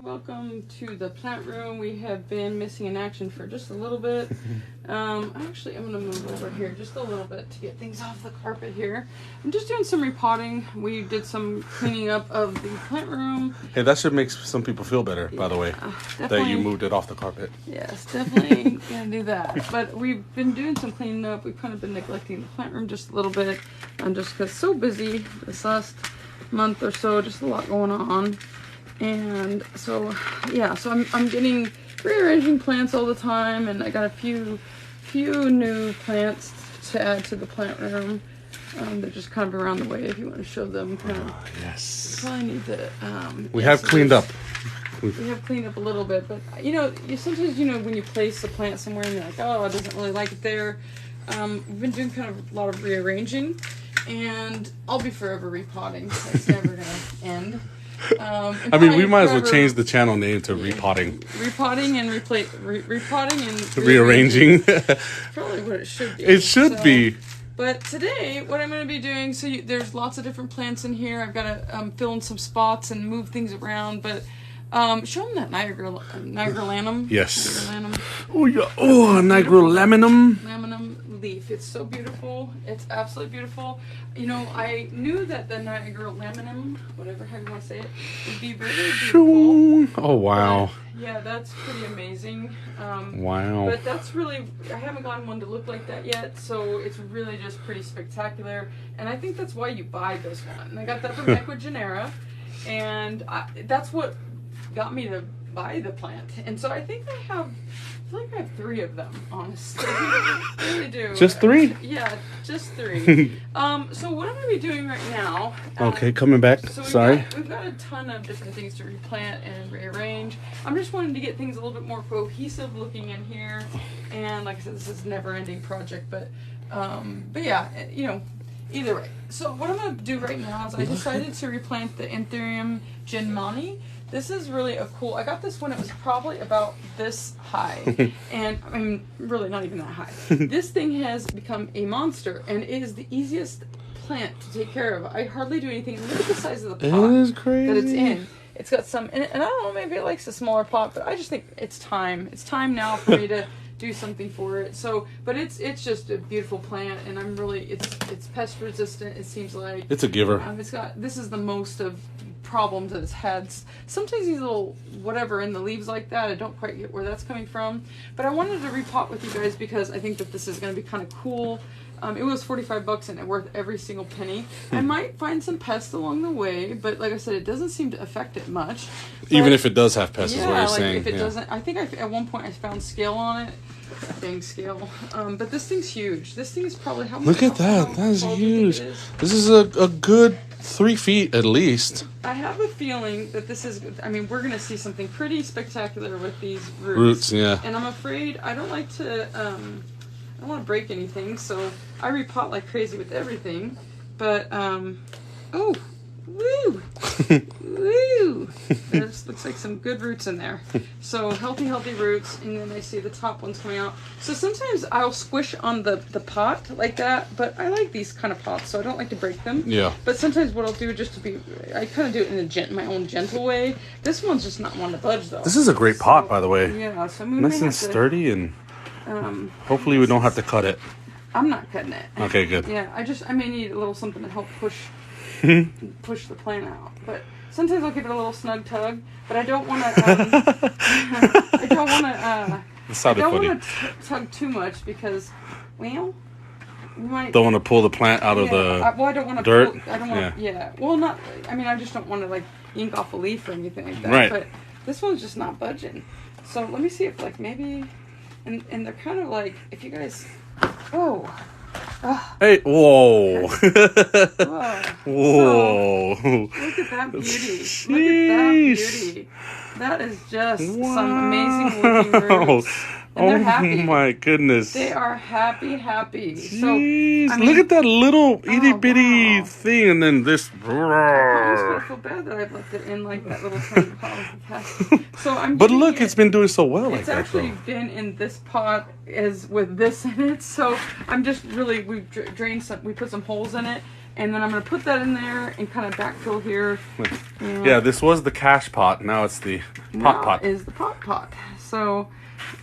Welcome to the plant room. We have been missing in action for just a little bit. Actually, I'm going to move over here just a little bit to get things off the carpet here. I'm just doing some repotting. We did some cleaning up of the plant room. Hey, that should make some people feel better, by the way, that you moved it off the carpet. Yes, definitely going to do that. But we've been doing some cleaning up. We've kind of been neglecting the plant room just a little bit. Just because so busy this last month or so, just a lot going on. And so, yeah, so I'm getting rearranging plants all the time, and I got a few new plants to add to the plant room. They're just kind of around the way if you want to show them. Kind of, yes. Probably need to. We have cleaned up. We have cleaned up a little bit, but sometimes when you place a plant somewhere and you're like, oh, I doesn't really like it there. We've been doing kind of a lot of rearranging, and I'll be forever repotting. It's never gonna end. We might as well change the channel name to Repotting. Repotting and repotting and rearranging. Probably what it should be. It should be. But today, what I'm going to be doing, there's lots of different plants in here. I've got to fill in some spots and move things around, but show them that Nigrolaminum. Yes. Nigrolaminum. Oh, yeah. Oh, Nigrolaminum. Laminum leaf. It's so beautiful. It's absolutely beautiful. I knew that the Nigrolaminum, whatever how you want to say it, would be very beautiful. Oh, wow. But, yeah, that's pretty amazing. Wow. But that's really, I haven't gotten one to look like that yet, so it's really just pretty spectacular. And I think that's why you buy this one. I got that from Equigenera, and that's what got me to buy the plant. And so I think I have 3 of them, honestly. I really do. Just 3? Yeah, just 3. So what I'm going to be doing right now... okay, coming back. So Sorry. We've got a ton of different things to replant and rearrange. I'm just wanting to get things a little bit more cohesive looking in here. And like I said, this is a never-ending project. But yeah, either way. So what I'm going to do right now is I decided to replant the Anthurium genmani. This is really a cool... I got this when it was probably about this high. And, really not even that high. This thing has become a monster, and it is the easiest plant to take care of. I hardly do anything. Look at the size of the pot that it's in. It's got some... And I don't know, maybe it likes a smaller pot, but I just think it's time. It's time now for me to do something for it. So, but it's just a beautiful plant, and I'm really... It's pest resistant, it seems like. It's a giver. This is the most of... problems that it's had. Sometimes these little whatever in the leaves like that, I don't quite get where that's coming from, but I wanted to repot with you guys because I think that this is going to be kind of cool. It was $45 and it's worth every single penny. I might find some pests along the way, but like I said, it doesn't seem to affect it much. But, even if it does have pests, is what you're saying. If it doesn't, I think at one point I found scale on it. Dang scale. But this thing's huge. This thing is probably how much? Look at that. That is huge. This is a good 3 feet at least. I have a feeling that this is... we're going to see something pretty spectacular with these roots. Roots, yeah. And I'm afraid I don't like to... I don't want to break anything, so I repot like crazy with everything. But, oh, woo! Woo! This looks like some good roots in there. So healthy roots, and then I see the top ones coming out. So sometimes I'll squish on the pot like that, but I like these kind of pots, so I don't like to break them. Yeah. But sometimes what I'll do I kind of do it in my own gentle way. This one's just not one to budge though. This is a great pot, by the way. Yeah, so nice and sturdy, and hopefully we don't have to cut it. I'm not cutting it. Okay, good. Yeah, I may need a little something to help push the plant out. But sometimes I'll give it a little snug tug, but I don't want to. I don't want to tug too much because, you might. Don't want to pull the plant out of the I don't want to dirt. I don't want. Yeah. Well, not. I just don't want to yank off a leaf or anything like that. Right. But this one's just not budging. So let me see if maybe, and they're kind of if you guys. Oh. Hey, whoa. Whoa. So, look at that beauty. Sheesh. Look at that beauty. That is just some amazing looking roots. And they're happy. Oh my goodness. They are happy. Jeez. So, look at that little itty bitty thing, and then this. I feel bad that I've left it in that little tiny pot. So but look, it's been doing so well like that. It's actually been in this pot with this in it. So I'm just we've drained some. We put some holes in it. And then I'm going to put that in there and kind of backfill here. Yeah, this was the cash pot. Now it's the pot. Is the pot. So,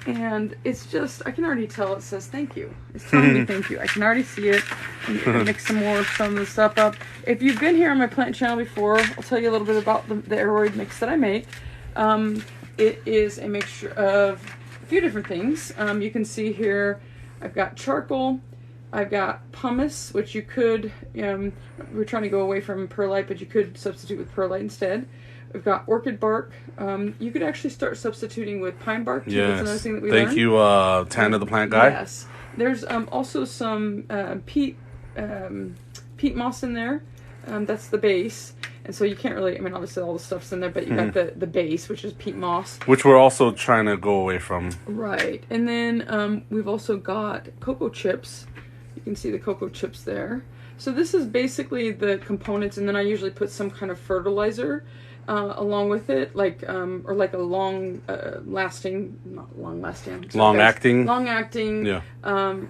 and it's just, I can already tell it says thank you. It's telling me thank you. I can already see it. I'm going to mix some of the stuff up. If you've been here on my plant channel before, I'll tell you a little bit about the aeroid mix that I make. It is a mixture of a few different things. You can see here, I've got charcoal. I've got pumice, which you could, we're trying to go away from perlite, but you could substitute with perlite instead. We've got orchid bark. You could actually start substituting with pine bark too. Yes. That's another thing that we learned. Thank you, Tana the plant guy. Yes. There's also some peat moss in there. That's the base. And so you can't really, I mean, obviously all the stuff's in there, but you got the base, which is peat moss. Which we're also trying to go away from. Right. And then we've also got cocoa chips. You can see the cocoa chips there. So this is basically the components, and then I usually put some kind of fertilizer along with it, like or like a long acting, yeah,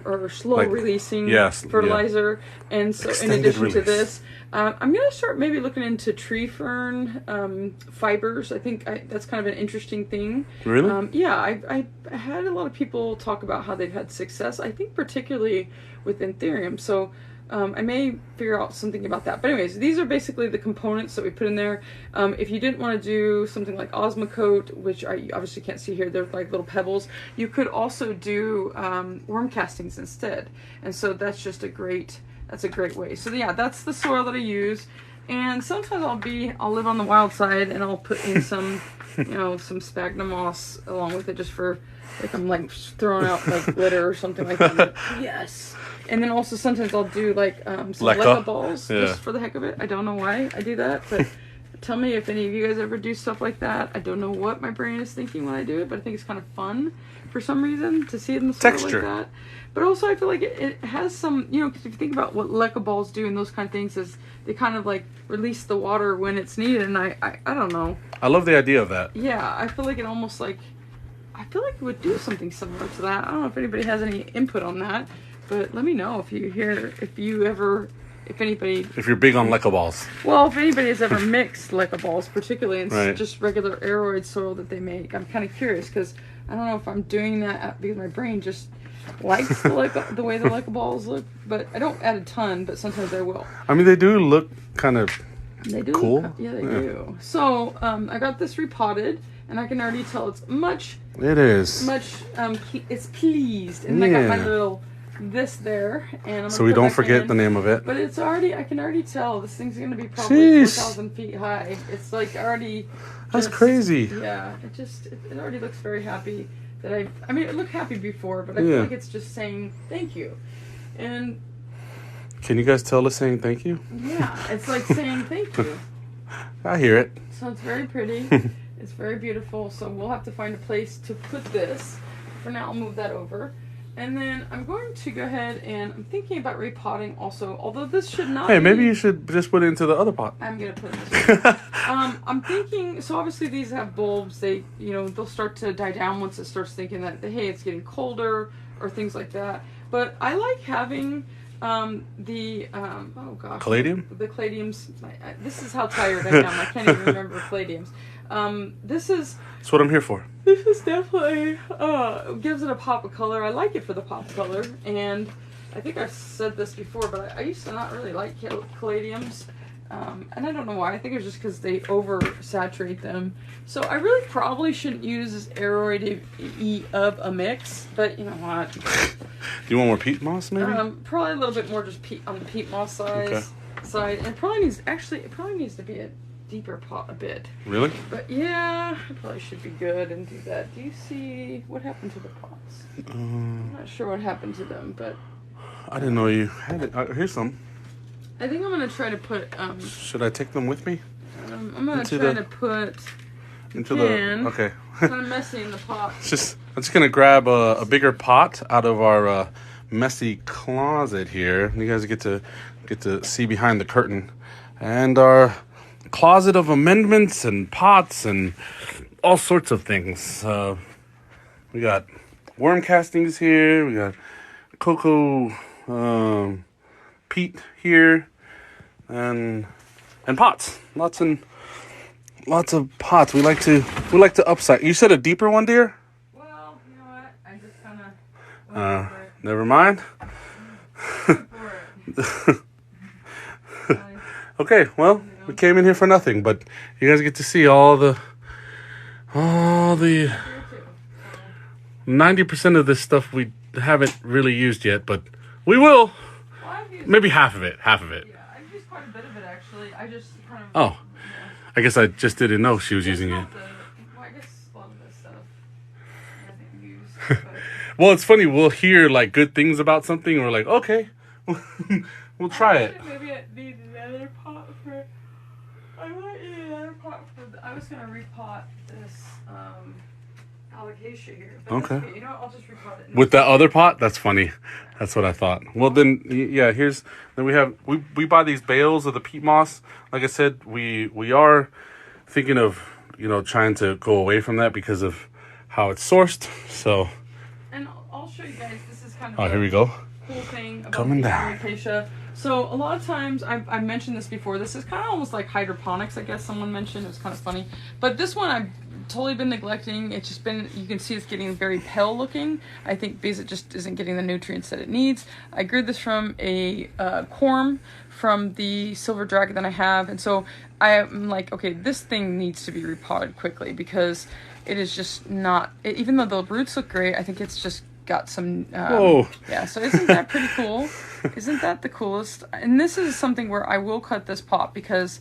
or slow like, releasing fertilizer. Yeah. And so Extended in addition release. to this, I'm gonna start maybe looking into tree fern fibers. I think that's kind of an interesting thing. Really? Yeah, I had a lot of people talk about how they've had success. I think particularly with Anthurium. So I may figure out something about that. But anyways, these are basically the components that we put in there. If you didn't want to do something like Osmocote, which I obviously can't see here, they're like little pebbles, you could also do worm castings instead. And so that's just a great way. So yeah, that's the soil that I use. And sometimes I'll live on the wild side and I'll put in some, some sphagnum moss along with it just for, like I'm like throwing out like glitter or something like that. Yes. And then also sometimes I'll do like some leca balls just for the heck of it. I don't know why I do that, but tell me if any of you guys ever do stuff like that. I don't know what my brain is thinking when I do it, but I think it's kind of fun for some reason to see it in the soil like that. But also I feel like it has some, because if you think about what leca balls do and those kind of things, is they kind of like release the water when it's needed. And I don't know. I love the idea of that. Yeah, I feel like it almost like, I feel like it would do something similar to that. I don't know if anybody has any input on that. But let me know if you hear, if you're big on leca balls. Well, if anybody has ever mixed leca balls, particularly in just regular aeroid soil that they make, I'm kind of curious because I don't know if I'm doing that because my brain just likes the way the leca balls look. But I don't add a ton, but sometimes I will. I mean, they do look kind of cool. Yeah, they do. So I got this repotted, and I can already tell it's much. It is. It's pleased, and I got my little. This there, and I'm so we don't forget the name of it. But it's already, I can already tell this thing's gonna be probably 4,000 feet high. It's like already. That's crazy. Yeah, it already looks very happy. I mean, it looked happy before, but I feel like it's just saying thank you. And can you guys tell it's saying thank you? Yeah, it's like saying thank you. I hear it. So it's very pretty. It's very beautiful. So we'll have to find a place to put this. For now, I'll move that over. And then I'm going to go ahead and I'm thinking about repotting also, although this should not be... maybe you should just put it into the other pot. I'm going to put it in this one. I'm thinking, so obviously these have bulbs. They, they'll start to die down once it starts thinking that, hey, it's getting colder or things like that. But I like having caladium? The caladiums. This is how tired I am. I can't even remember caladiums. That's what I'm here for. This is definitely gives it a pop of color. I like it for the pop of color, and I think I've said this before, but I used to not really like caladiums, and I don't know why. I think it's just because they oversaturate them. So I really probably shouldn't use this aeroid of a mix, but you know what? Do you want more peat moss, maybe? Probably a little bit more just peat on the peat moss side, and it probably needs to be a deeper pot a bit. Really? But yeah, I probably should be good and do that. Do you see what happened to the pots? I'm not sure what happened to them, but I didn't know you had it. Here's some. I think I'm gonna try to put. Should I take them with me? I'm gonna try to put into the. Okay. Kind of messy in the pot. I'm just gonna grab a bigger pot out of our messy closet here. You guys get to see behind the curtain, and our closet of amendments and pots and all sorts of things. We got worm castings here. We got cocoa peat here. and pots. Lots of pots. We like to upsize. You said a deeper one, dear? Well, you know what? I just kind of Never mind. Okay, well, we came in here for nothing, but you guys get to see all the 90% of this stuff we haven't really used yet, but we will. Well, Maybe half of it. Yeah, I've used quite a bit of it actually. I just kind of. Oh, I guess I just didn't know she was using it. Well, I guess a lot of this stuff I didn't use. But Well, it's funny. We'll hear like good things about something, and we're like, okay, we'll try it. Maybe I need another pot for. I might need another pot for. I was gonna repot this alocasia here. But Okay. that's okay. You know what? I'll just repot it. With that other pot, that's funny. That's what I thought. Well, then, yeah. Then we buy these bales of the peat moss. Like I said, we are thinking of trying to go away from that because of how it's sourced. So. And I'll show you guys. This is kind of. Oh, here we go. Cool thing about Coming the down. alocasia. So a lot of times, I've mentioned this before. This is kind of almost like hydroponics. I guess someone mentioned. It was kind of funny. But this one I've totally been neglecting. It's just been, you can see it's getting very pale looking. I think because it just isn't getting the nutrients that it needs. I grew this from a corm from the silver dragon that I have. And so I'm like, okay, this thing needs to be repotted quickly because it is just not, even though the roots look great, I think it's just got some Whoa. Yeah, so isn't that pretty cool? Isn't that the coolest? And this is something where I will cut this pot because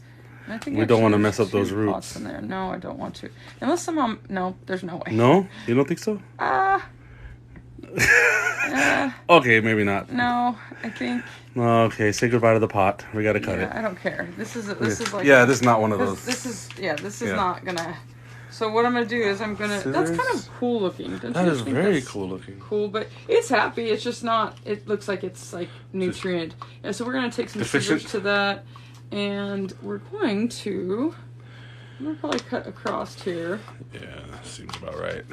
I think We don't want to actually mess up there's those two pots roots. in there. No, I don't want to. Unless somehow, no, there's no way. No, you don't think so? Okay, maybe not. No, I think. Okay, say goodbye to the pot. We gotta cut it. I don't care. This is like. This is not one of those. This is not gonna. So what I'm gonna do is I'm gonna. That's kind of cool looking. Don't That you is think very that's cool looking. Cool, but it's happy. It's just not. It looks like it's like nutrient. Yeah. So we're gonna take some Deficient. scissors to that, and we're going to. I'm gonna probably cut across here. Yeah, seems about right.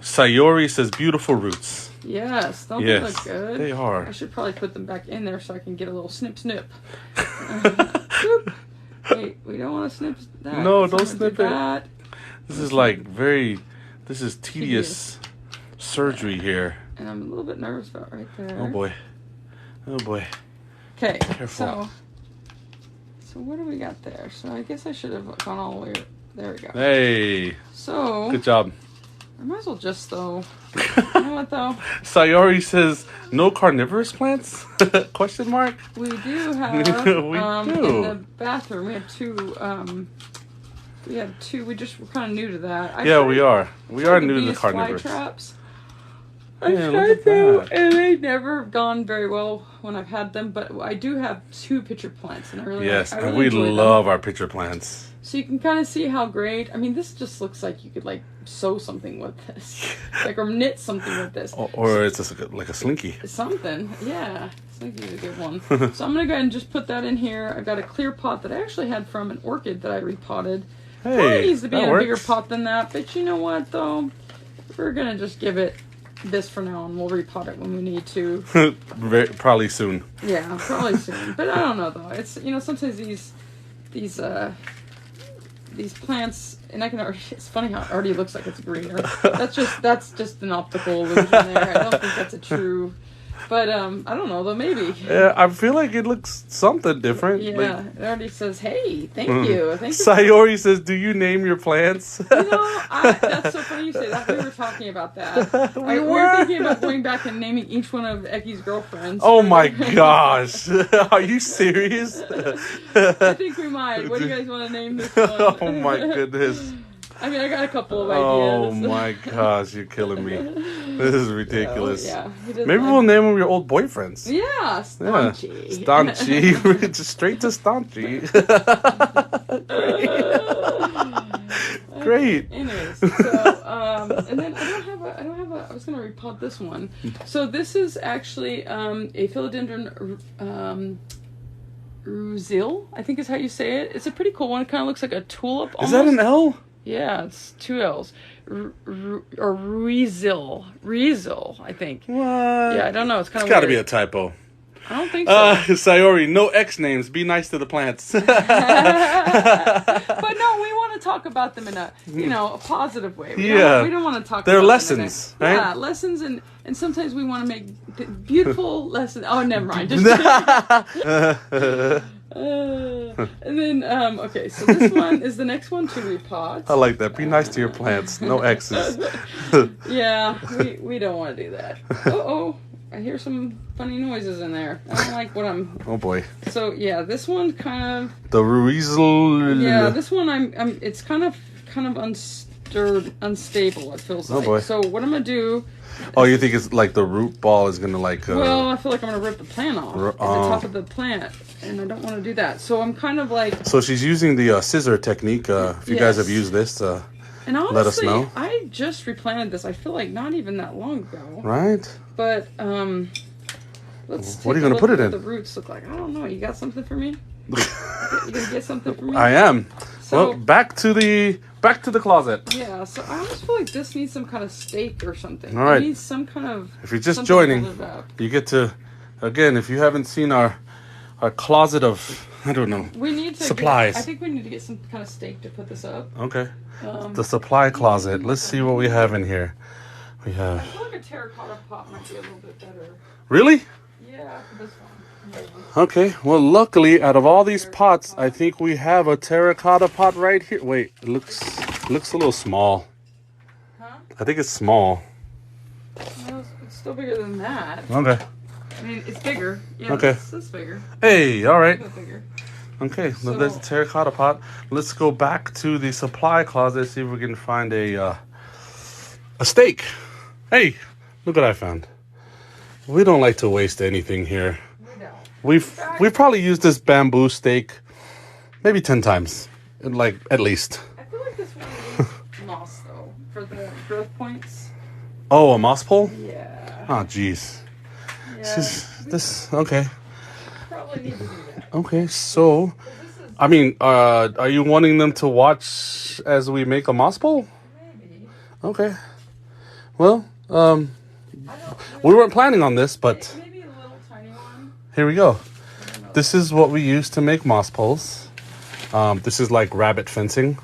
Sayori says beautiful roots. Yes, don't Yes, they look good? they are. I should probably put them back in there so I can get a little snip. Whoop. Wait, we don't want to snip that. No, Let's don't not snip do it. that. This is like this is tedious surgery here. And I'm a little bit nervous about right there. Oh boy. Oh boy. Okay, Careful. so what do we got there? So I guess I should have gone all the way. There we go. Hey. So Good job. I might as well just though. You know what though? Sayori says no carnivorous plants? Question mark. We do have We do. in the bathroom. We have two. We're kind of new to that. We are. We are new to the Venus fly carnivores. traps. Yeah, I look tried at them, that. and they've never gone very well when I've had them. But I do have two pitcher plants, and I really Yes, I and really we enjoy them. love our pitcher plants. So you can kind of see how great. I mean, this just looks like you could like sew something with this, like or knit something with this. Or it's just like a slinky. Something, yeah. Slinky's a good one. So I'm gonna go ahead and just put that in here. I've got a clear pot that I actually had from an orchid that I repotted. Probably Hey, needs to be that in a bigger works. pot than that, but you know what though? We're gonna just give it this for now, and we'll repot it when we need to. Probably soon. Yeah, probably soon. But I don't know though. It's sometimes these plants, and I can already. It's funny how it already looks like it's greener. That's just an optical illusion there. I don't think that's a true. But I don't know though. Maybe. Yeah, I feel like it looks something different. Yeah, Like, it already says, "Hey, thank you, thank you." Sayori says, "Do you name your plants?" That's so funny you say that. We were talking about that. We We were. were thinking about going back and naming each one of Ecky's girlfriends. Oh my gosh, are you serious? I think we might. What do you guys want to name this one? Oh my goodness. I mean, I got a couple of Oh ideas. my gosh, you're killing me. This is ridiculous. Yeah. he does Maybe like- we'll name them your old boyfriends. Yeah, Staunchy. Staunchy. Just straight to Staunchy. Great. Anyways, so and then I don't have a. I was gonna repot this one. So this is actually a philodendron ruzil, I think is how you say it. It's a pretty cool one. It kind of looks like a tulip. Is that an L? Yeah, it's two L's. Or Ruizil, I think. What? Yeah, I don't know. It's kind It's of got to be a typo. I don't think so. Sayori, no X names. Be nice to the plants. But no, we want to talk about them in a a positive way. We don't want to talk. They're about lessons, them right? Yeah, lessons, and sometimes we want to make beautiful lessons. Oh, never mind. Just and then okay, so this one is the next one to repot. I like that. Be nice to your plants. No X's. Yeah, we don't want to do that. Oh. I hear some funny noises in there. I don't like what I'm. Oh boy. So yeah, this one's kind of. The Ruizel. Yeah, this one I'm. It's kind of unstable. It feels like. Oh boy. So what I'm gonna do. Oh, you think it's like the root ball is gonna like. Well, I feel like I'm gonna rip the plant off at the top of the plant, and I don't want to do that. So I'm kind of like. So she's using the scissor technique. If you guys have used this, and honestly, let us know. I just replanted this. I feel like not even that long ago. Right. But let's. What are you gonna put it in? What the roots look like. I don't know. You got something for me? You gonna get something for me? I am. So, well, back to the closet. Yeah. So I almost feel like this needs some kind of stake or something. All right. It needs some kind of. If you're just joining, you get to. Again, if you haven't seen our closet of, I don't know, we need to supplies. I think we need to get some kind of stake to put this up. Okay. The supply closet. Let's see what we have in here. We have. I feel like a terracotta pot might be a little bit better. Really? Yeah, for this one. Maybe. Okay. Well, luckily, out of all these pots, I think we have a terracotta pot right here. Wait, it looks a little small. Huh? I think it's small. No, it's still bigger than that. Okay. I mean, it's bigger. Yeah, Okay. This is bigger. Hey, all right. It's a bit bigger. Okay, so So- there's a terracotta pot. Let's go back to the supply closet, see if we can find a stake. Hey, look what I found. We don't like to waste anything here. We don't. We've probably used this bamboo stake maybe 10 times, like at least. I feel like this one needs moss though for the growth points. Oh, a moss pole? Yeah. Oh, jeez. Yeah. Okay. Probably need to do that. Okay, so, I mean, are you wanting them to watch as we make a moss pole? Maybe. Okay. Well, we weren't planning on this, but Maybe a little tiny one. here we go. This is what we use to make moss poles. This is like rabbit fencing.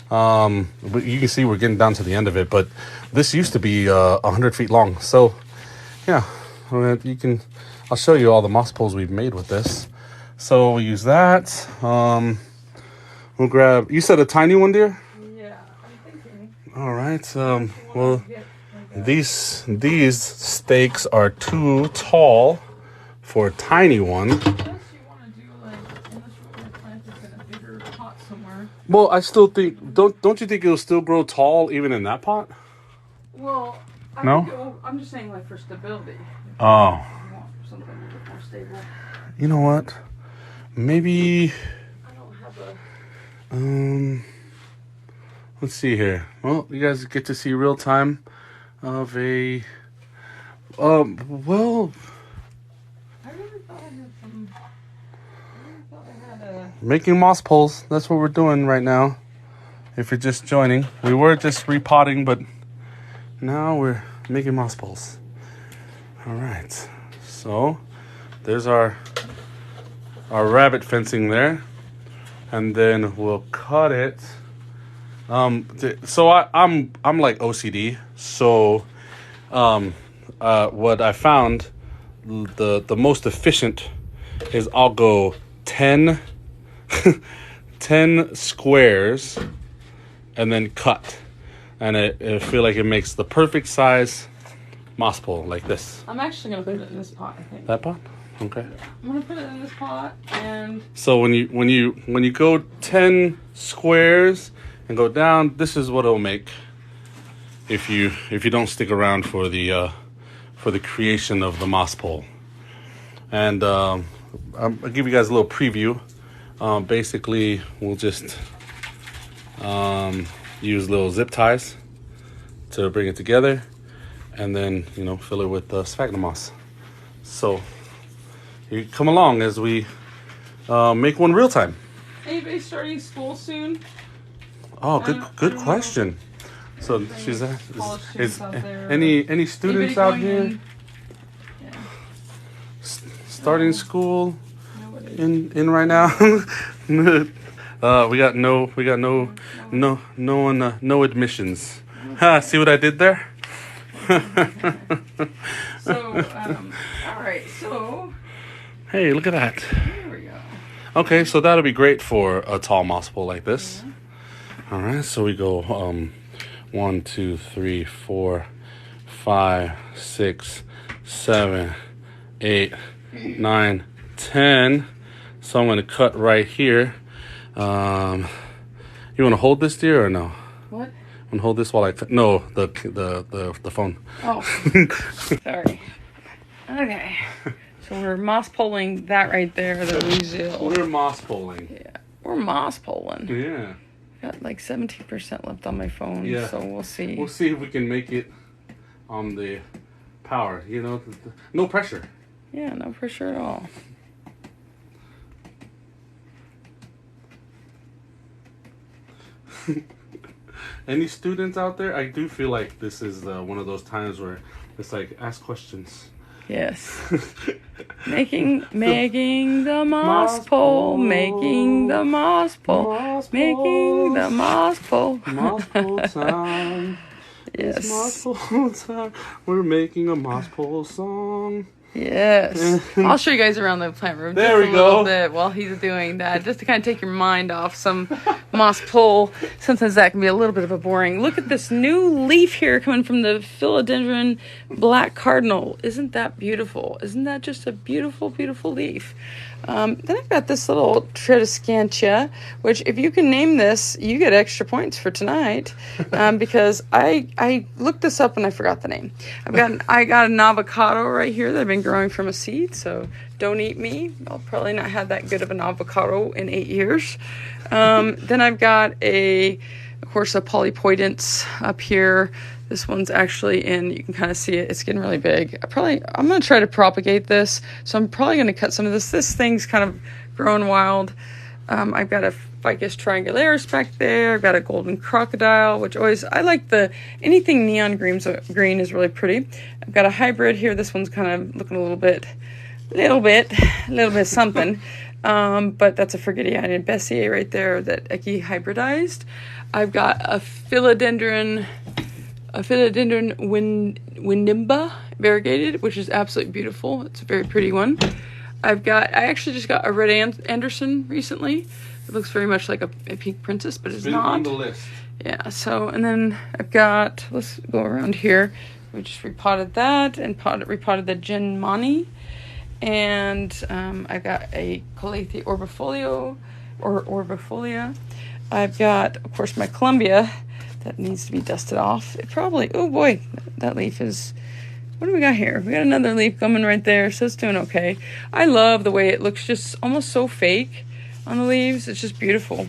But you can see we're getting down to the end of it, but this used to be 100 feet long. So, yeah, I'll show you all the moss poles we've made with this. So we use that. We'll grab, you said a tiny one, dear? Yeah, I'm thinking. All right. Well, these stakes are too tall for a tiny one. Unless you want to do unless you want to plant this in a bigger pot somewhere. Well, I still think don't you think it'll still grow tall even in that pot? Well, No? I'm just saying like for stability. Oh. You want something a little bit more stable. You know what? Maybe I don't have a. let's see here. Well, you guys get to see real time of a well, I really thought I had some. I really thought I had a. making moss poles. That's what we're doing right now. If you're just joining, we were just repotting, but now we're making moss poles. All right. So there's our rabbit fencing there, and then we'll cut it. So I'm like OCD. So what I found the most efficient is I'll go 10 squares and then cut, and I feel like it makes the perfect size moss pole like this. I'm actually gonna put it in this pot. I think. That pot? Okay. I'm gonna put it in this pot and. So when you go 10 squares and go down, this is what it'll make if you don't stick around for the creation of the moss pole. And I'll give you guys a little preview. Basically, we'll just use little zip ties to bring it together, and then fill it with sphagnum moss. So you come along as we make one real time. Anybody starting school soon? Oh, good know. question. So she's College is students out there. any students Anybody out going here? in? Yeah. starting school Nobody. in right now. We got no admissions. Ha, see what I did there? So, all right. So, Hey, look at that. there we go. Okay, so that'll be great for a tall moss pole like this. All right, so we go 1, 2, 3, 4, 5, 6, 7, 8, 9, 10. So I'm going to cut right here. You want to hold this, dear, or no? What? And hold this while I cut. No, the phone. Oh, sorry. Okay. So we're moss poling that right there, the Brazil. We're moss poling. Yeah, we're moss poling. Yeah. Got like 17% left on my phone, Yeah. so we'll see. We'll see if we can make it on the power. You know, no pressure. Yeah, no pressure at all. Any students out there? I do feel like this is one of those times where it's like ask questions. Yes. making the moss pole, making the moss pole, making the moss pole. Moss pole time. Yes. It's moss pole time. We're making a moss pole song. Yes. I'll show you guys around the plant room There just we a little go. bit while he's doing that, just to kind of take your mind off some moss pole. Sometimes that can be a little bit of a boring. Look at this new leaf here coming from the philodendron black cardinal. Isn't that beautiful? Isn't that just a beautiful, beautiful leaf? Then I've got this little Tradescantia, which if you can name this, you get extra points for tonight, because I looked this up and I forgot the name. I got an avocado right here that I've been growing from a seed, so don't eat me. I'll probably not have that good of an avocado in 8 years. Then I've got of course, a polypoidance up here. This one's actually you can kind of see it. It's getting really big. I'm going to try to propagate this. So I'm probably going to cut some of this. This thing's kind of growing wild. I've got a Ficus triangularis back there. I've got a golden crocodile, which I like anything neon green is really pretty. I've got a hybrid here. This one's kind of looking a little bit something. But that's a Frigidea Bessier right there that Eki hybridized. I've got a philodendron windimba variegated, which is absolutely beautiful. It's a very pretty one. I actually just got a red Anderson recently. It looks very much like a pink princess, but it's not. On the list. Yeah, so, and then I've got, let's go around here. We just repotted that and repotted the Genmani. And I've got a Calathea orbifolia. I've got, of course, my Columbia that needs to be dusted off. Oh boy, that leaf is, what do we got here? We got another leaf coming right there, so it's doing okay. I love the way it looks, just almost so fake on the leaves. It's just beautiful.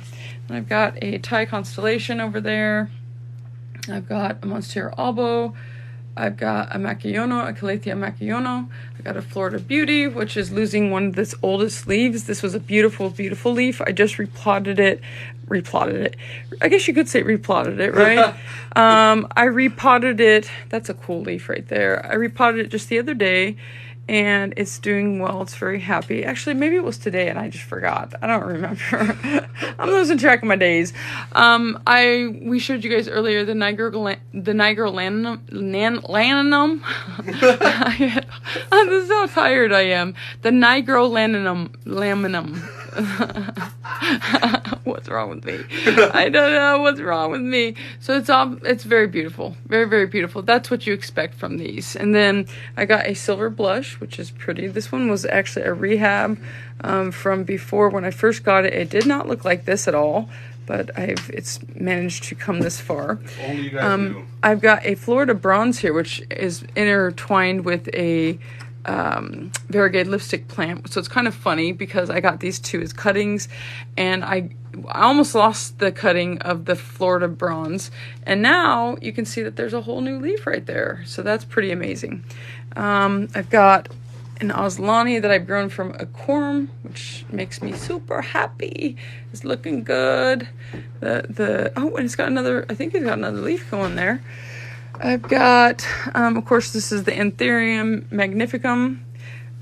And I've got a Thai constellation over there. I've got a Monstera albo. I've got a Macchione, a Calathea Macchione. I got a Florida Beauty, which is losing one of its oldest leaves. This was a beautiful, beautiful leaf. I just replotted it. I guess you could say replotted it, right? I repotted it. That's a cool leaf right there. I repotted it just the other day, and it's doing well. It's very happy. Actually, maybe it was today, and I just forgot. I don't remember. I'm losing track of my days. We showed you guys earlier the Nigrolaminum. This is how tired I am. The Nigrolaminum. What's wrong with me? I don't know what's wrong with me. So it's very beautiful. Very, very beautiful. That's what you expect from these. And then I got a silver blush, which is pretty. This one was actually a rehab from before when I first got it. It did not look like this at all, but it's managed to come this far. Only you guys knew. I've got a Florida bronze here, which is intertwined with a variegated lipstick plant. So it's kind of funny because I got these two as cuttings, and I almost lost the cutting of the Florida bronze, and now you can see that there's a whole new leaf right there. So that's pretty amazing. I've got an Oslani that I've grown from a corm, which makes me super happy. It's looking good. And it's got I think it's got another leaf going there. I've got, of course, this is the Anthurium magnificum,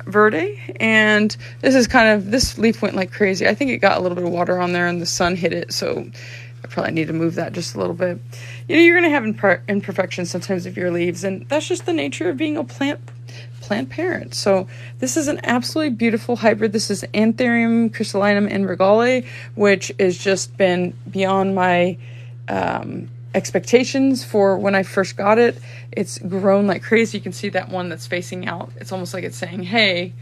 verde, and this leaf went like crazy. I think it got a little bit of water on there and the sun hit it, so I probably need to move that just a little bit. You know, you're going to have imperfections sometimes of your leaves, and that's just the nature of being a plant parent. So this is an absolutely beautiful hybrid. This is Anthurium crystallinum and regale, which has just been beyond my expectations for when I first got it. It's grown like crazy. You can see that one that's facing out. It's almost like it's saying, hey,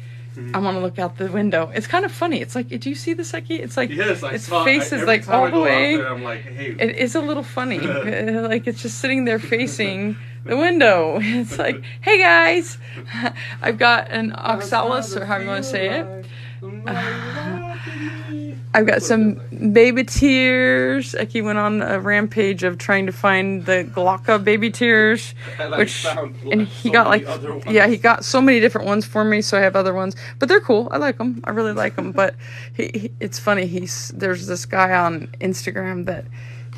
I want to look out the window. It's kind of funny. It's like, do you see this, Eki? It's like, yes, its face is like all the way. There, I'm like, hey. It is a little funny. Like it's just sitting there facing the window. It's like, hey guys. I've got an oxalis, or however you want to say it. I've got some baby tears. Eki went on a rampage of trying to find the Glauca baby tears, he got so many different ones for me. So I have other ones, but they're cool. I like them. I really like them. But it's funny. There's this guy on Instagram that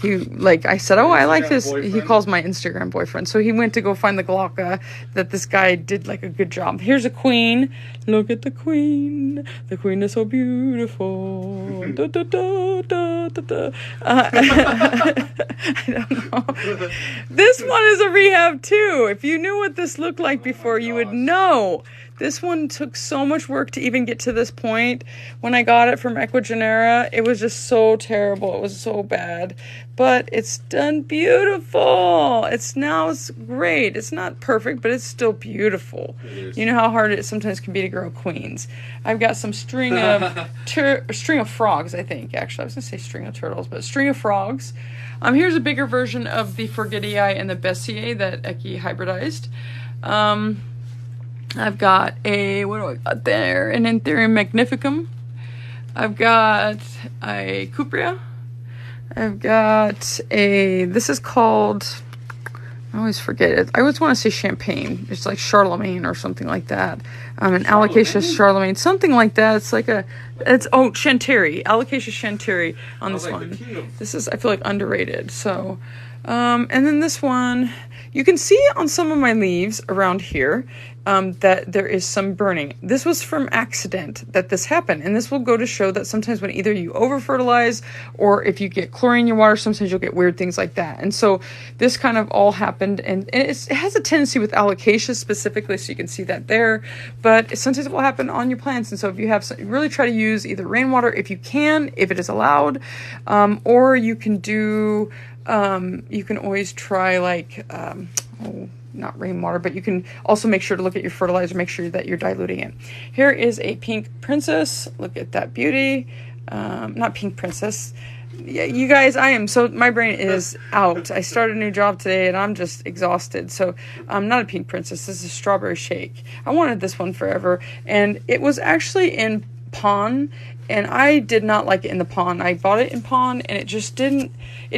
I said, oh, I like this. Boyfriend. He calls my Instagram boyfriend. So he went to go find the Glauca that this guy did like a good job. Here's a queen. Look at the queen. The queen is so beautiful. Da, da, da, da, da, da. I don't know. This one is a rehab too. If you knew what this looked like before, you would know. This one took so much work to even get to this point. When I got it from Equigenera, it was just so terrible. It was so bad. But it's done beautiful. It's great. It's not perfect, but it's still beautiful. You know how hard it sometimes can be to grow queens. I've got some string of frogs, I think. Actually, I was going to say string of turtles, but string of frogs. Here's a bigger version of the Forgetii and the Bessiae that Eki hybridized. I've got what do I got there? An Anthurium magnificum. I've got a Cupria. I've got this is called, I always forget it. I always want to say champagne. It's like Charlemagne or something like that. An Alocasia Charlemagne, something like that. It's like Chanteri. Alocasia Chanteri on this one. This is, I feel like, underrated. So, and then this one, you can see on some of my leaves around here that there is some burning. This was from accident that this happened. And this will go to show that sometimes when either you over-fertilize or if you get chlorine in your water, sometimes you'll get weird things like that. And so this kind of all happened. And it has a tendency with alocasia specifically, so you can see that there. But sometimes it will happen on your plants. And so if you have really try to use either rainwater if you can, if it is allowed, or you can do... you can always try not rainwater, but you can also make sure to look at your fertilizer, make sure that you're diluting it. Here is a pink princess. Look at that beauty. Not pink princess. Yeah, you guys, my brain is out. I started a new job today and I'm just exhausted. So I'm not a pink princess. This is strawberry shake. I wanted this one forever. And it was actually in pawn. And I did not like it in the pawn. I bought it in pawn and it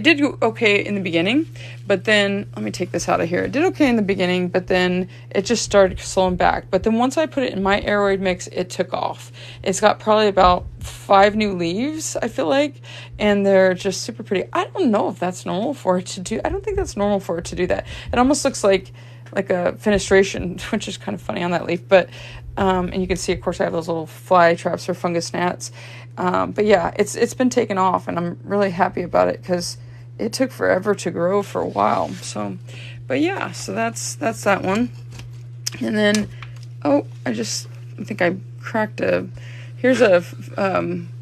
did okay in the beginning, but then, let me take this out of here. It did okay in the beginning, but then it just started slowing back. But then once I put it in my aeroid mix, it took off. It's got probably about 5 new leaves, I feel like, and they're just super pretty. I don't know if that's normal for it to do. I don't think that's normal for it to do that. It almost looks like a fenestration, which is kind of funny on that leaf, but and you can see, of course, I have those little fly traps or fungus gnats. But yeah, it's been taken off, and I'm really happy about it because it took forever to grow for a while. So, but yeah, so that's that one. And then, I think I cracked here's a,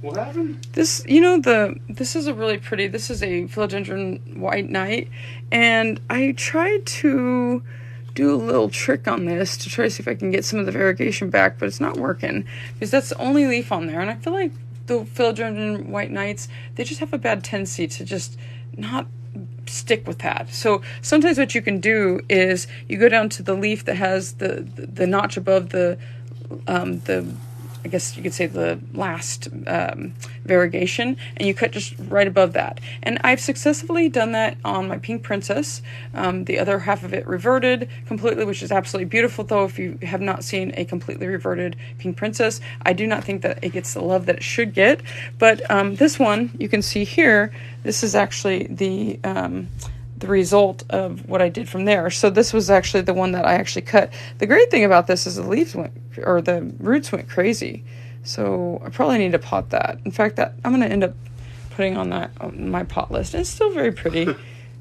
what happened? This is a really pretty, this is a philodendron white knight, and I tried to do a little trick on this to try to see if I can get some of the variegation back, but it's not working because that's the only leaf on there. And I feel like the philodendron white knights, they just have a bad tendency to just not stick with that. So sometimes what you can do is you go down to the leaf that has the notch above the I guess you could say the last variegation, and you cut just right above that. And I've successfully done that on my pink princess. The other half of it reverted completely, which is absolutely beautiful, though. If you have not seen a completely reverted pink princess, I do not think that it gets the love that it should get. But this one, you can see here, this is actually the the result of what I did from there. So this was actually the one that I actually cut. The great thing about this is the leaves went, or the roots went crazy. So I probably need to pot that. In fact, that I'm going to end up putting on that on my pot list. And it's still very pretty.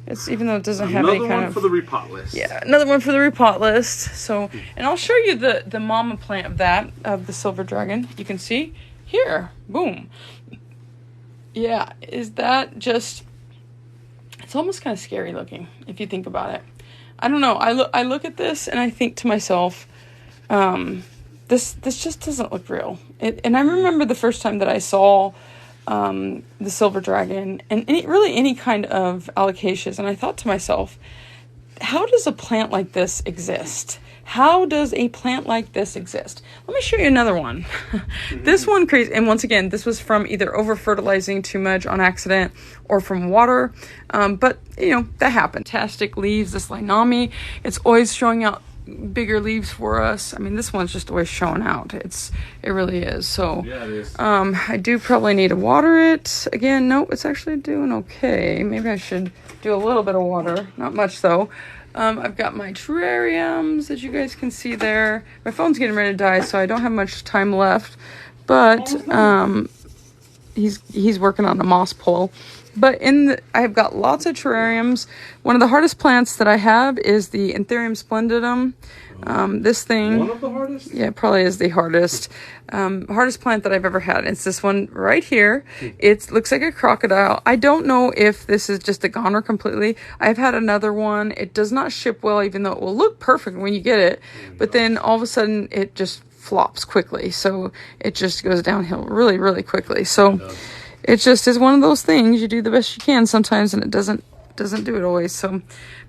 It's, even though it doesn't have any kind of... Another one for the repot list. Yeah, another one for the repot list. So, and I'll show you the mama plant of that, of the silver dragon. You can see here. Boom. Yeah, is that just... It's almost kind of scary looking, if you think about it. I don't know. I look at this and I think to myself, this just doesn't look real. And I remember the first time that I saw the silver dragon and any kind of alocasias, and I thought to myself, how does a plant like this exist? How does a plant like this exist? Let me show you another one. This one crazy, and once again, this was from either over fertilizing too much on accident or from water, but you know, that happened. Fantastic leaves, this Linami, it's always showing out bigger leaves for us. I mean, this one's just always showing out. It really is. So yeah, it is. I do probably need to water it again. Nope, it's actually doing okay. Maybe I should do a little bit of water, not much though. I've got my terrariums that you guys can see there. My phone's getting ready to die, so I don't have much time left, but he's working on a moss pole. But I've got lots of terrariums. One of the hardest plants that I have is the Anthurium splendidum. This thing... One of the hardest? Yeah, it probably is the hardest. Hardest plant that I've ever had. It's this one right here. It looks like a crocodile. I don't know if this is just a goner completely. I've had another one. It does not ship well, even though it will look perfect when you get it. But then all of a sudden, it just flops quickly. So it just goes downhill really, really quickly. So... It just is one of those things. You do the best you can sometimes, and it doesn't do it always. So,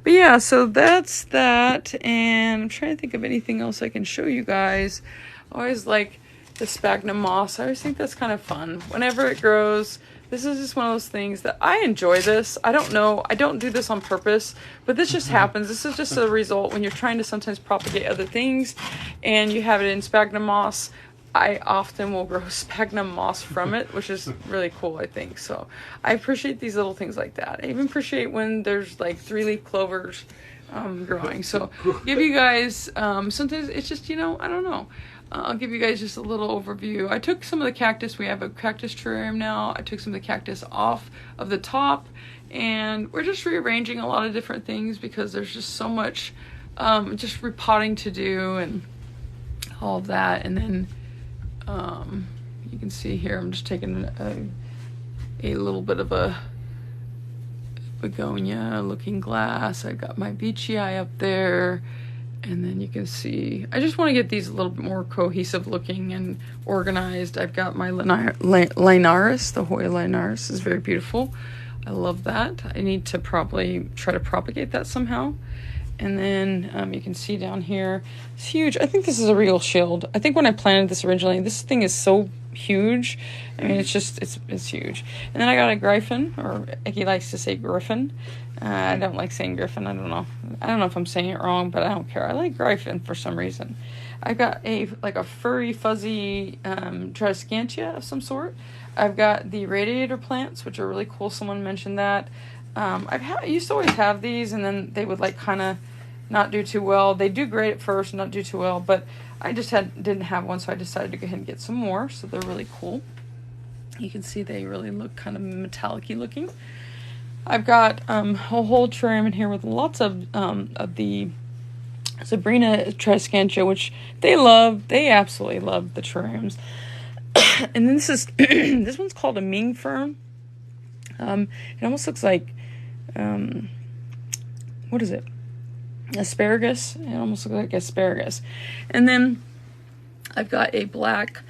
but yeah, so that's that. And I'm trying to think of anything else I can show you guys. I always like the sphagnum moss. I always think that's kind of fun. Whenever it grows, this is just one of those things that I enjoy this. I don't know. I don't do this on purpose, but this just happens. This is just a result when you're trying to sometimes propagate other things, and you have it in sphagnum moss. I often will grow sphagnum moss from it, which is really cool, I think. So I appreciate these little things like that. I even appreciate when there's like 3-leaf clovers growing. So give you guys, sometimes it's just, you know, I don't know. I'll give you guys just a little overview. I took some of the cactus. We have a cactus terrarium now. I took some of the cactus off of the top, and we're just rearranging a lot of different things because there's just so much just repotting to do and all of that. And then you can see here, I'm just taking a little bit of a begonia looking glass. I got my beachy eye up there, and then you can see, I just want to get these a little bit more cohesive looking and organized. I've got my Linaris, the Hoya Linaris is very beautiful. I love that. I need to probably try to propagate that somehow. And then you can see down here, it's huge. I think this is a real shield. I think when I planted this originally, this thing is so huge. I mean, it's just, it's huge. And then I got a griffin, or he likes to say griffin. I don't like saying griffin. I don't know if I'm saying it wrong, but I don't care. I like griffin for some reason. I've got a furry, fuzzy Triscantia of some sort. I've got the radiator plants, which are really cool. Someone mentioned that. I used to always have these, and then they would like kind of not do too well. They do great at first, not do too well, but I just didn't have one, so I decided to go ahead and get some more. So they're really cool. You can see they really look kind of metallic-y looking. I've got a whole terrarium in here with lots of the Sabrina Triscantia, which they absolutely love the terrariums. And then this one's called a Ming fern. It almost looks like what is it? Asparagus. It almost looks like asparagus. And then I've got a black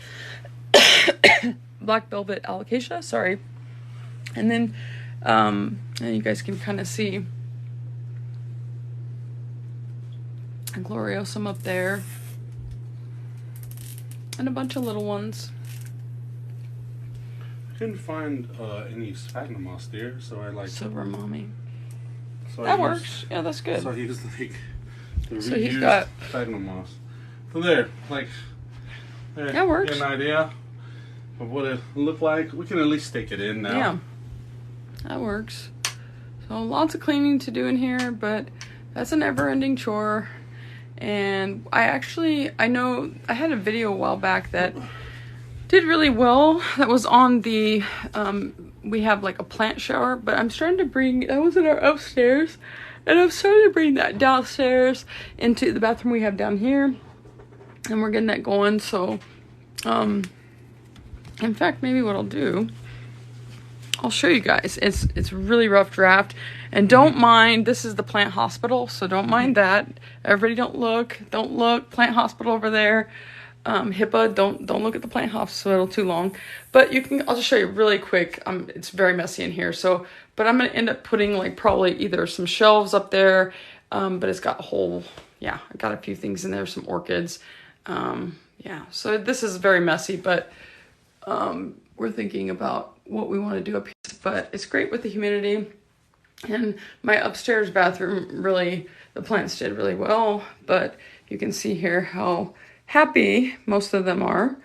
velvet alocasia. Sorry. And then and you guys can kind of see a gloriosum up there, and a bunch of little ones. I couldn't find any sphagnum moss there, so I like silver mommy. So that works. Yeah, that's good. So I used like the so he's reused got sphagnum moss. So there, that works. Get an idea of what it looked like. We can at least stake it in now. Yeah, that works. So lots of cleaning to do in here, but that's a never-ending chore. And I know I had a video a while back that did really well. That was on the, we have like a plant shower, but I'm starting to that was in our upstairs. And I'm starting to bring that downstairs into the bathroom we have down here. And we're getting that going. So, in fact, maybe what I'll do, I'll show you guys. It's a really rough draft. And don't mind, this is the plant hospital, so don't mind that. Everybody don't look. Plant hospital over there. HIPAA, don't look at the plant hospital too long. But I'll just show you really quick. It's very messy in here, so, but I'm gonna end up putting like probably either some shelves up there, but it's got I got a few things in there, some orchids. Yeah, so this is very messy, but we're thinking about what we want to do up here. But it's great with the humidity. And my upstairs bathroom, really, the plants did really well. But you can see here how happy most of them are.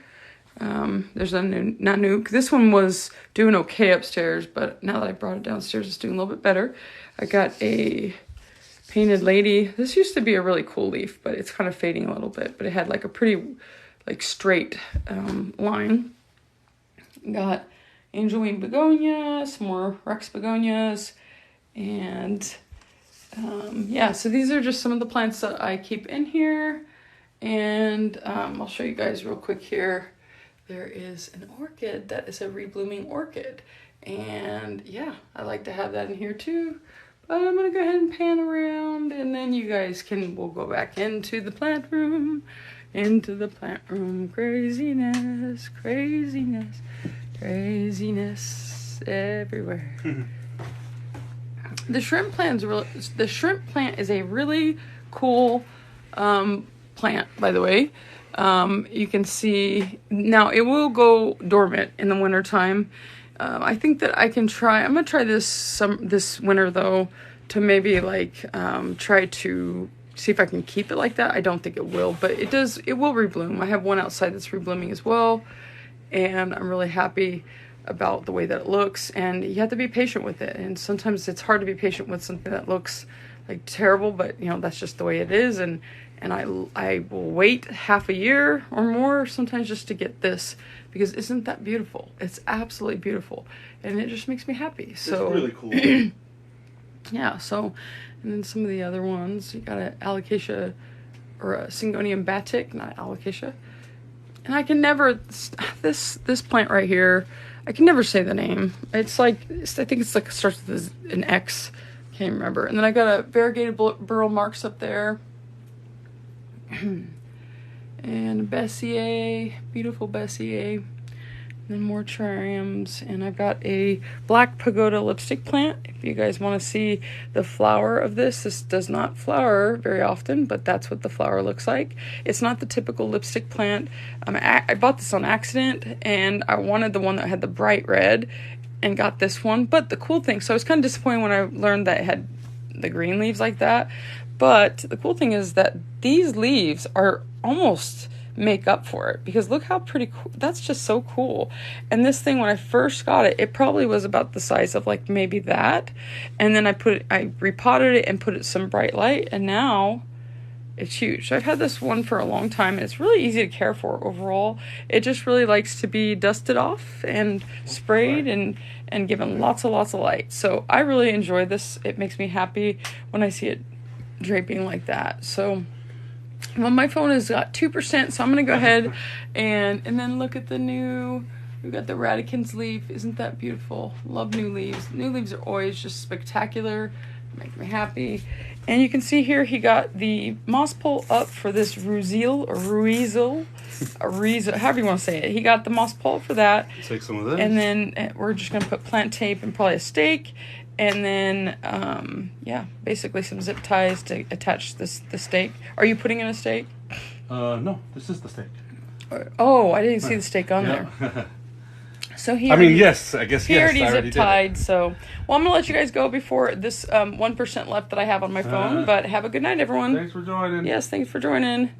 There's a Nanook. This one was doing okay upstairs, but now that I brought it downstairs, it's doing a little bit better. I got a painted lady. This used to be a really cool leaf, but it's kind of fading a little bit. But it had like a pretty like straight line. Got angel wing begonia, some more Rex begonias, and yeah, so these are just some of the plants that I keep in here. And I'll show you guys real quick here. There is an orchid that is a reblooming orchid, and yeah, I like to have that in here too. But I'm gonna go ahead and pan around, and then you guys we'll go back into the plant room. Craziness, craziness, craziness everywhere. The shrimp plant is a really cool plant, by the way. You can see now it will go dormant in the wintertime. I think that I'm gonna try this winter though, to maybe like try to see if I can keep it like that. I don't think it will, but it will rebloom. I have one outside that's reblooming as well, and I'm really happy about the way that it looks. And you have to be patient with it, and sometimes it's hard to be patient with something that looks like terrible, but you know, that's just the way it is. And I will wait half a year or more sometimes just to get this, because isn't that beautiful? It's absolutely beautiful, and it just makes me happy. So it's really cool. Yeah, so, and then some of the other ones, you got an alocasia or a Syngonium batik, not alocasia. And I can never, this plant right here, I can never say the name. It's like, I think it's like, starts with an X, can't remember. And then I got a variegated burl marks up there. And a Bessier, beautiful Bessier. And then more triariums, and I've got a black pagoda lipstick plant. If you guys want to see the flower of this does not flower very often, but that's what the flower looks like. It's not the typical lipstick plant. I bought this on accident, and I wanted the one that had the bright red, and got this one. But the cool thing, so I was kind of disappointed when I learned that it had the green leaves like that. But the cool thing is that these leaves are almost make up for it, because look how pretty cool. That's just so cool. And this thing, when I first got it, it probably was about the size of like maybe that, and then I repotted it and put it some bright light, and now it's huge. So I've had this one for a long time, and it's really easy to care for overall. It just really likes to be dusted off and sprayed and given lots of light. So I really enjoy this. It makes me happy when I see it draping like that. So, well, my phone has got 2%, so I'm going to go ahead and then look at we've got the Radicans leaf. Isn't that beautiful? Love new leaves. New leaves are always just spectacular. Make me happy. And you can see here he got the moss pole up for this Ruizel, however you want to say it. He got the moss pole for that. Take some of this. And then we're just going to put plant tape and probably a stake. And then, yeah, basically some zip ties to attach the stake. Are you putting in a stake? No, this is the stake. Oh, I didn't see the stake on there. So he yes, I guess, yes. He already zip tied, so. Well, I'm going to let you guys go before this 1% left that I have on my phone. But have a good night, everyone. Thanks for joining. Yes, thanks for joining.